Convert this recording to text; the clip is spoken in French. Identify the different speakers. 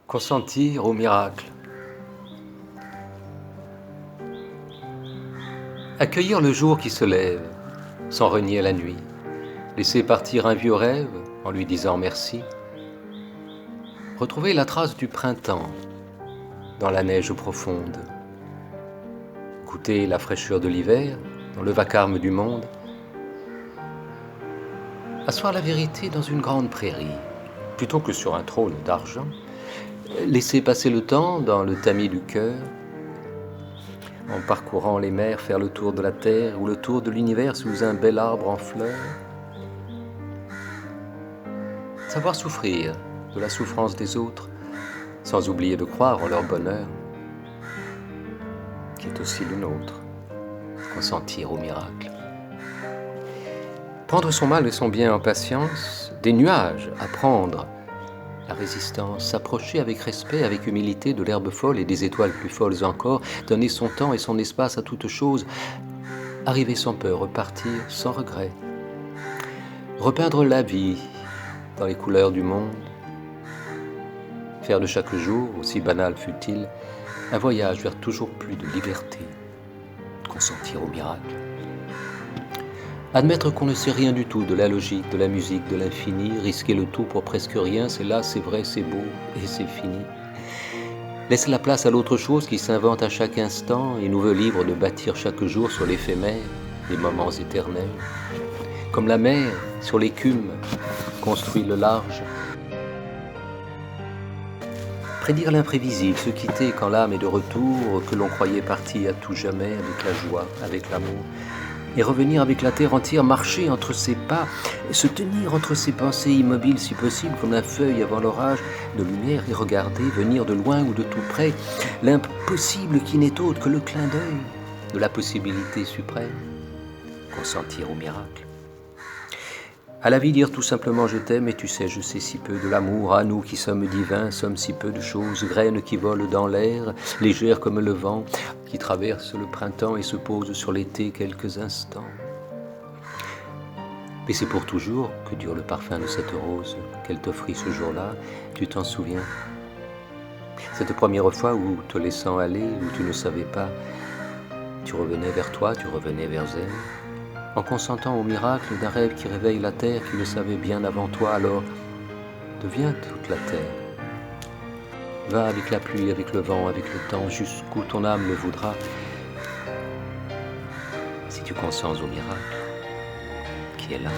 Speaker 1: Consentir au miracle. Accueillir le jour qui se lève, sans renier la nuit. Laisser partir un vieux rêve en lui disant merci. Retrouver la trace du printemps dans la neige profonde. Goûter la fraîcheur de l'hiver dans le vacarme du monde. Asseoir la vérité dans une grande prairie, plutôt que sur un trône d'argent. Laisser passer le temps dans le tamis du cœur, en parcourant les mers, faire le tour de la terre ou le tour de l'univers sous un bel arbre en fleurs. Savoir souffrir de la souffrance des autres, sans oublier de croire en leur bonheur, qui est aussi le nôtre. Consentir au miracle. Prendre son mal et son bien en patience, des nuages à prendre la résistance, s'approcher avec respect, avec humilité de l'herbe folle et des étoiles plus folles encore, donner son temps et son espace à toute chose, arriver sans peur, repartir sans regret, repeindre la vie dans les couleurs du monde, faire de chaque jour, aussi banal fût-il, un voyage vers toujours plus de liberté, consentir au miracle. Admettre qu'on ne sait rien du tout de la logique, de la musique, de l'infini, risquer le tout pour presque rien, c'est là, c'est vrai, c'est beau et c'est fini. Laisse la place à l'autre chose qui s'invente à chaque instant et nous veut libre de bâtir chaque jour sur l'éphémère des moments éternels. Comme la mer sur l'écume construit le large. Prédire l'imprévisible, se quitter quand l'âme est de retour, que l'on croyait parti à tout jamais avec la joie, avec l'amour. Et revenir avec la terre entière, marcher entre ses pas, se tenir entre ses pensées immobiles si possible, comme un feuille avant l'orage de lumière, et regarder venir de loin ou de tout près l'impossible qui n'est autre que le clin d'œil de la possibilité suprême, consentir au miracle. À la vie dire tout simplement je t'aime et tu sais je sais si peu de l'amour, à nous qui sommes divins sommes si peu de choses, graines qui volent dans l'air, légères comme le vent, qui traverse le printemps et se pose sur l'été quelques instants. Mais c'est pour toujours que dure le parfum de cette rose qu'elle t'offrit ce jour-là, tu t'en souviens? Cette première fois où, te laissant aller, où tu ne savais pas, tu revenais vers toi, tu revenais vers elle, en consentant au miracle d'un rêve qui réveille la terre, qui le savait bien avant toi, alors deviens toute la terre. Va avec la pluie, avec le vent, avec le temps, jusqu'où ton âme le voudra, si tu consens au miracle qui est là.